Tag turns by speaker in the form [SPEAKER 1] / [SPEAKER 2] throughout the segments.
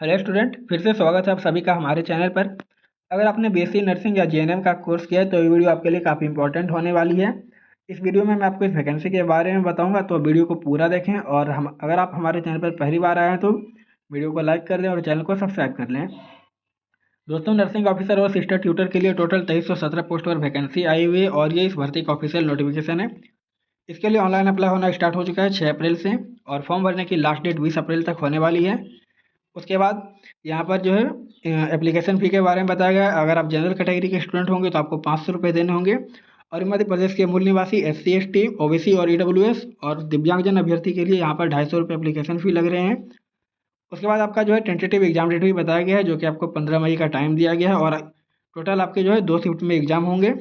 [SPEAKER 1] Hello student, फिर से स्वागत है आप सभी का हमारे चैनल पर। अगर आपने बीएससी नर्सिंग या जीएनएम का कोर्स किया है तो ये वीडियो आपके लिए काफ़ी इंपॉर्टेंट होने वाली है। इस वीडियो में मैं आपको इस वैकेंसी के बारे में बताऊंगा, तो वीडियो को पूरा देखें। और हम अगर आप हमारे चैनल पर पहली बार आए हैं तो वीडियो को लाइक कर दें और चैनल को सब्सक्राइब कर लें। दोस्तों, नर्सिंग ऑफिसर और सिस्टर ट्यूटर के लिए टोटल 2317 पोस्ट पर वैकेंसी आई हुई है और ये इस भर्ती का ऑफिशियल नोटिफिकेशन है। इसके लिए ऑनलाइन अप्लाई होना स्टार्ट हो चुका है 6 अप्रैल से, और फॉर्म भरने की लास्ट डेट 20 अप्रैल तक होने वाली है। उसके बाद यहाँ पर जो है एप्लीकेशन फ़ी के बारे में बताया गया है। अगर आप जनरल कैटेगरी के स्टूडेंट होंगे तो आपको 500 रुपये देने होंगे, और मध्य प्रदेश के मूल निवासी SC ST OBC और EWS और दिव्यांगजन अभ्यर्थी के लिए यहाँ पर 250 रुपये एप्लीकेशन फ़ी लग रहे हैं। उसके बाद आपका जो है टेंटेटिव एग्जाम डेट भी बताया गया है, जो कि आपको 15 मई का टाइम दिया गया है, और टोटल आपके जो है 2 शिफ्ट में एग्जाम होंगे।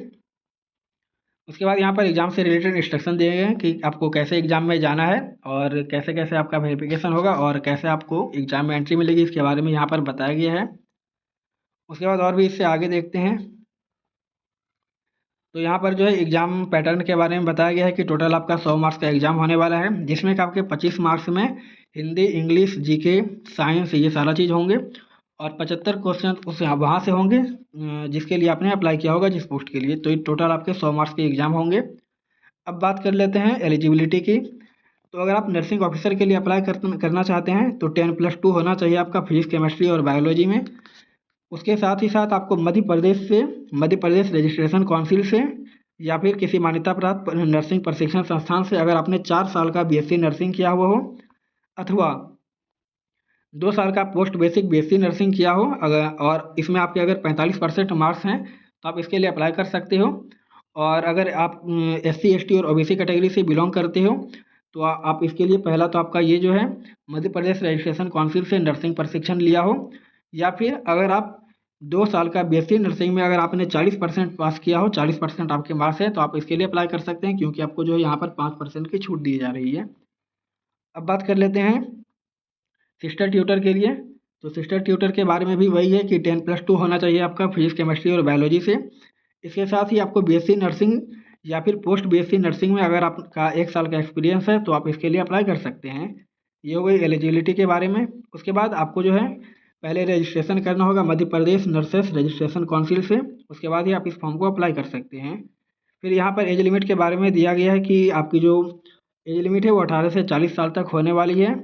[SPEAKER 1] उसके बाद यहाँ पर एग्ज़ाम से रिलेटेड इंस्ट्रक्शन दिए गए हैं कि आपको कैसे एग्ज़ाम में जाना है और कैसे कैसे आपका वेरिफिकेशन होगा और कैसे आपको एग्ज़ाम में एंट्री मिलेगी, इसके बारे में यहाँ पर बताया गया है। उसके बाद और भी इससे आगे देखते हैं, तो यहाँ पर जो है एग्ज़ाम पैटर्न के बारे में बताया गया है कि टोटल आपका 100 मार्क्स का एग्ज़ाम होने वाला है, जिसमें कि आपके 25 मार्क्स में हिंदी, इंग्लिश, GK, साइंस, ये सारा चीज़ होंगे, और 75 क्वेश्चन उस वहाँ से होंगे जिसके लिए आपने अप्लाई किया होगा जिस पोस्ट के लिए। तो ये टोटल आपके 100 मार्क्स के एग्ज़ाम होंगे। अब बात कर लेते हैं एलिजिबिलिटी की। तो अगर आप नर्सिंग ऑफिसर के लिए अप्लाई करना चाहते हैं तो 10+2 होना चाहिए आपका फिजिक्स, केमिस्ट्री और बायोलॉजी में। उसके साथ ही साथ आपको मध्य प्रदेश रजिस्ट्रेशन काउंसिल से या फिर किसी मान्यता प्राप्त नर्सिंग प्रशिक्षण संस्थान से अगर आपने 4 साल का BSc नर्सिंग किया हुआ हो, अथवा 2 साल का पोस्ट बेसिक BSc नर्सिंग किया हो, अगर और इसमें आपके अगर 45% मार्क्स हैं तो आप इसके लिए अप्लाई कर सकते हो। और अगर आप SC ST और OBC कैटेगरी से बिलोंग करते हो तो आप इसके लिए पहला तो आपका ये जो है मध्य प्रदेश रजिस्ट्रेशन काउंसिल से नर्सिंग प्रशिक्षण लिया हो, या फिर अगर आप 2 साल का BSc नर्सिंग में अगर आपने 40% पास किया हो, 40% आपके मार्क्स है, तो आप इसके लिए अप्लाई कर सकते हैं, क्योंकि आपको जो है यहाँ पर 5% की छूट दी जा रही है। अब बात कर लेते हैं सिस्टर ट्यूटर के लिए। तो सिस्टर ट्यूटर के बारे में भी वही है कि 10+2 होना चाहिए आपका फिजिक्स, केमिस्ट्री और बायोलॉजी से। इसके साथ ही आपको BSc नर्सिंग या फिर पोस्ट BSc नर्सिंग में अगर आपका 1 साल का एक्सपीरियंस है तो आप इसके लिए अप्लाई कर सकते हैं। ये हो गई एलिजिबिलिटी के बारे में। उसके बाद आपको जो है पहले रजिस्ट्रेशन करना होगा Madhya Pradesh nurses registration council से, उसके बाद ही आप इस फॉर्म को अप्लाई कर सकते हैं। फिर यहाँ पर एज लिमिट के बारे में दिया गया है कि आपकी जो एज लिमिट है वो 18 से 40 साल तक होने वाली है।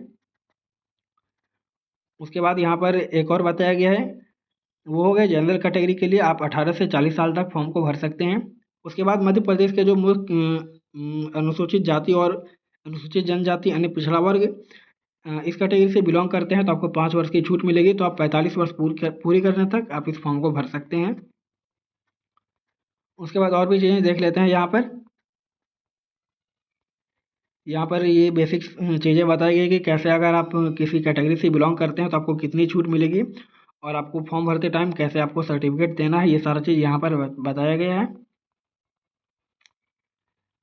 [SPEAKER 1] उसके बाद यहाँ पर एक और बताया गया है, वो हो गया जनरल कैटेगरी के लिए आप 18 से 40 साल तक फॉर्म को भर सकते हैं। उसके बाद मध्य प्रदेश के जो अनुसूचित जाति और अनुसूचित जनजाति अन्य पिछड़ा वर्ग इस कैटेगरी से बिलोंग करते हैं तो आपको 5 वर्ष की छूट मिलेगी, तो आप 45 वर्ष पूरी करने तक आप इस फॉर्म को भर सकते हैं। उसके बाद और भी चीज़ें देख लेते हैं। यहाँ पर ये बेसिक चीज़ें बताई गई कि कैसे अगर आप किसी कैटेगरी से बिलोंग करते हैं तो आपको कितनी छूट मिलेगी, और आपको फॉर्म भरते टाइम कैसे आपको सर्टिफिकेट देना है, ये सारा चीज़ यहाँ पर बताया गया है।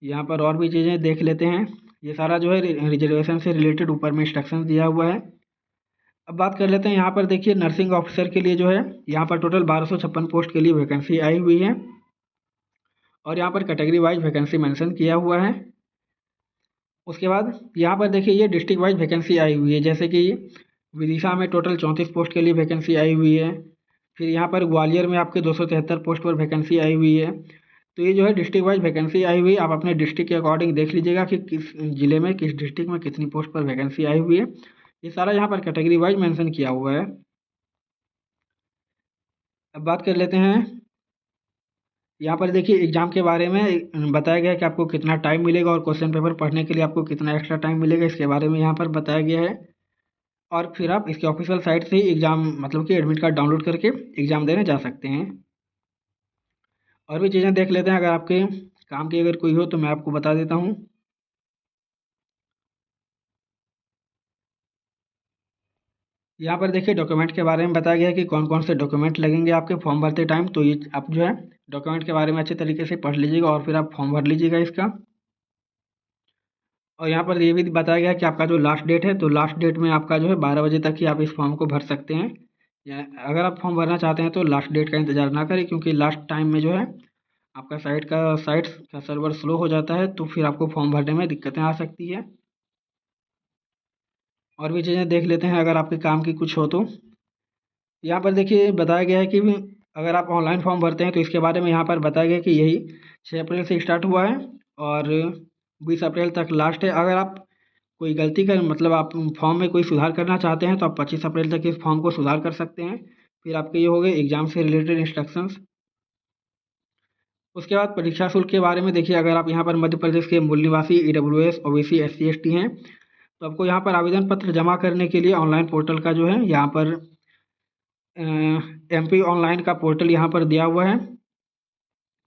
[SPEAKER 1] यहाँ पर और भी चीज़ें देख लेते हैं। ये सारा जो है रिजर्वेशन से रिलेटेड ऊपर में इंस्ट्रक्शन दिया हुआ है। अब बात कर लेते हैं, यहाँ पर देखिए नर्सिंग ऑफिसर के लिए जो है यहाँ पर टोटल 1256 पोस्ट के लिए वैकेंसी आई हुई है, और यहाँ पर कैटेगरी वाइज वैकेंसी मेंशन किया हुआ है। उसके बाद यहाँ पर देखिए ये डिस्ट्रिक्ट वाइज वैकेंसी आई हुई है, जैसे कि विदिशा में टोटल 34 पोस्ट के लिए वैकेंसी आई हुई है। फिर यहाँ पर ग्वालियर में आपके 273 पोस्ट पर वैकेंसी आई हुई है। तो ये जो है डिस्ट्रिक्ट वाइज वैकेंसी आई हुई है। आप अपने डिस्ट्रिक्ट के अकॉर्डिंग देख लीजिएगा कि किस ज़िले में किस डिस्ट्रिक्ट में कितनी पोस्ट पर वैकेंसी आई हुई है। ये सारा यहाँ पर कैटेगरी वाइज मेंशन किया हुआ है। अब बात कर लेते हैं, यहाँ पर देखिए एग्ज़ाम के बारे में बताया गया है कि आपको कितना टाइम मिलेगा और क्वेश्चन पेपर पढ़ने के लिए आपको कितना एक्स्ट्रा टाइम मिलेगा, इसके बारे में यहाँ पर बताया गया है। और फिर आप इसके ऑफिशियल साइट से ही एग्ज़ाम मतलब कि एडमिट कार्ड डाउनलोड करके एग्ज़ाम देने जा सकते हैं। और भी चीज़ें देख लेते हैं, अगर आपके काम की अगर कोई हो तो मैं आपको बता देता हूँ। यहाँ पर देखिए डॉक्यूमेंट के बारे में बताया गया है कि कौन कौन से डॉक्यूमेंट लगेंगे आपके फॉर्म भरते टाइम। तो ये आप जो है डॉक्यूमेंट के बारे में अच्छे तरीके से पढ़ लीजिएगा और फिर आप फॉर्म भर लीजिएगा इसका। और यहाँ पर ये भी बताया गया है कि आपका जो लास्ट डेट है, तो लास्ट डेट में आपका जो है 12 बजे तक ही आप इस फॉर्म को भर सकते हैं। या अगर आप फॉर्म भरना चाहते हैं तो लास्ट डेट का इंतज़ार ना करें, क्योंकि लास्ट टाइम में जो है आपका साइट का सर्वर स्लो हो जाता है, तो फिर आपको फॉर्म भरने में दिक्कतें आ सकती है। और भी चीज़ें देख लेते हैं, अगर आपके काम की कुछ हो तो। यहाँ पर देखिए बताया गया है कि अगर आप ऑनलाइन फॉर्म भरते हैं तो इसके बारे में यहाँ पर बताया गया है कि यही 6 अप्रैल से स्टार्ट हुआ है और 20 अप्रैल तक लास्ट है। अगर आप कोई गलती कर मतलब आप फॉर्म में कोई सुधार करना चाहते हैं तो आप 25 अप्रैल तक इस फॉर्म को सुधार कर सकते हैं। फिर आपके ये हो गए एग्ज़ाम से रिलेटेड इंस्ट्रक्शंस। उसके बाद परीक्षा शुल्क के बारे में देखिए, अगर आप यहाँ पर मध्य प्रदेश के मूल निवासी ईडब्ल्यूएस ओबीसी एससी एसटी हैं तो आपको यहाँ पर आवेदन पत्र जमा करने के लिए ऑनलाइन पोर्टल का जो है यहाँ पर एमपी ऑनलाइन का पोर्टल यहाँ पर दिया हुआ है।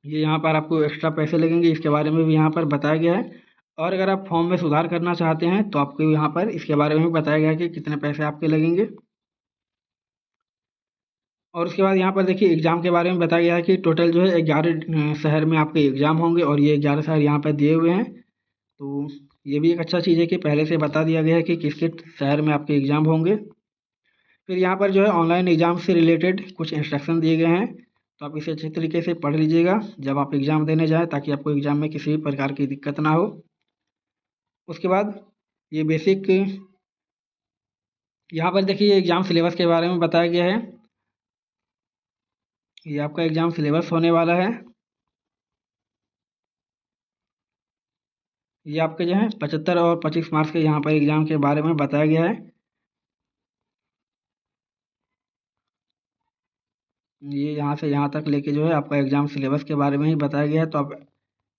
[SPEAKER 1] ये यहाँ पर आपको एक्स्ट्रा पैसे लगेंगे, इसके बारे में भी यहाँ पर बताया गया है। और अगर आप फॉर्म में सुधार करना चाहते हैं तो आपको यहाँ पर इसके बारे में भी बताया गया है कि कितने पैसे आपके लगेंगे। और उसके बाद यहाँ पर देखिए एग्ज़ाम के बारे में बताया गया है कि टोटल जो है 11 शहर में आपके एग्ज़ाम होंगे और ये 11 शहर यहाँ पर दिए हुए हैं। तो ये भी एक अच्छा चीज़ है कि पहले से बता दिया गया है कि किस किस शहर में आपके एग्ज़ाम होंगे। फिर यहाँ पर जो है ऑनलाइन एग्ज़ाम से रिलेटेड कुछ इंस्ट्रक्शन दिए गए हैं, तो आप इसे अच्छे तरीके से पढ़ लीजिएगा जब आप एग्ज़ाम देने जाएँ, ताकि आपको एग्ज़ाम में किसी भी प्रकार की दिक्कत ना हो। उसके बाद ये बेसिक यहाँ पर देखिए एग्ज़ाम सिलेबस के बारे में बताया गया है। ये आपका एग्ज़ाम सिलेबस होने वाला है। ये आपके जो है 75 और 25 मार्क्स के यहाँ पर एग्ज़ाम के बारे में बताया गया है। ये यहाँ से यहाँ तक लेके जो है आपका एग्ज़ाम सिलेबस के बारे में ही बताया गया है। तो आप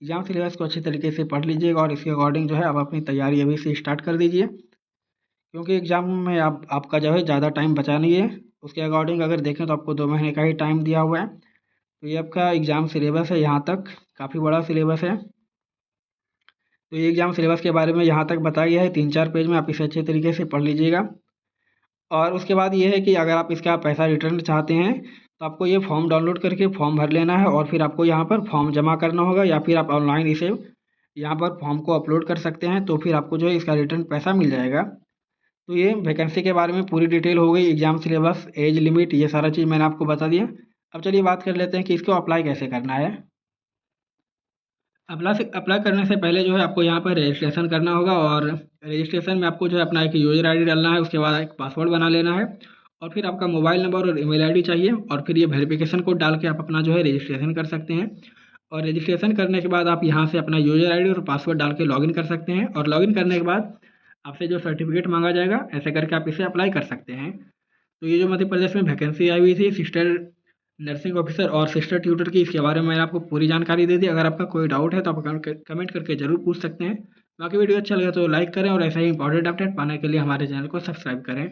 [SPEAKER 1] एग्ज़ाम सिलेबस को अच्छी तरीके से पढ़ लीजिएगा और इसके अकॉर्डिंग जो है आप अपनी तैयारी अभी से स्टार्ट कर दीजिए, क्योंकि एग्ज़ाम में आपका जो है ज़्यादा टाइम बचा नहीं है। उसके अकॉर्डिंग अगर देखें तो आपको 2 महीने का ही टाइम दिया हुआ है। तो ये आपका एग्ज़ाम सिलेबस है, यहाँ तक काफ़ी बड़ा सिलेबस है। तो ये एग्ज़ाम सिलेबस के बारे में यहाँ तक बताया गया है, 3-4 पेज में आप इसे अच्छे तरीके से पढ़ लीजिएगा। और उसके बाद ये है कि अगर आप इसका पैसा रिटर्न चाहते हैं तो आपको ये फॉर्म डाउनलोड करके फॉर्म भर लेना है और फिर आपको यहाँ पर फॉर्म जमा करना होगा, या फिर आप ऑनलाइन इसे यहाँ पर फॉर्म को अपलोड कर सकते हैं, तो फिर आपको जो है इसका रिटर्न पैसा मिल जाएगा। तो ये वैकेंसी के बारे में पूरी डिटेल हो गई, एग्ज़ाम सिलेबस, एज लिमिट, ये सारा चीज़ मैंने आपको बता दिया। अब चलिए बात कर लेते हैं कि इसको अप्लाई कैसे करना है। अप्लाई करने से पहले जो है आपको यहाँ पर रजिस्ट्रेशन करना होगा और रजिस्ट्रेशन में आपको जो है अपना एक यूज़र आईडी डालना है, उसके बाद एक पासवर्ड बना लेना है और फिर आपका मोबाइल नंबर और ईमेल आईडी चाहिए और फिर ये वेरिफिकेशन कोड डाल के आप अपना जो है रजिस्ट्रेशन कर सकते हैं। और रजिस्ट्रेशन करने के बाद आप यहाँ से अपना यूज़र आईडी और पासवर्ड डाल के लॉगिन कर सकते हैं और लॉगिन करने के बाद आपसे जो सर्टिफिकेट मांगा जाएगा, ऐसे करके आप इसे अप्लाई कर सकते हैं। तो ये जो मध्य प्रदेश में वैकेंसी आई हुई थी सिस्टर नर्सिंग ऑफिसर और सिस्टर ट्यूटर की, इसके बारे में मैंने आपको पूरी जानकारी दे दी। अगर आपका कोई डाउट है तो आप कमेंट करके ज़रूर पूछ सकते हैं। बाकी वीडियो अच्छा लगा तो लाइक करें और ऐसा ही इंपॉर्टेंट अपडेट पाने के लिए हमारे चैनल को सब्सक्राइब करें।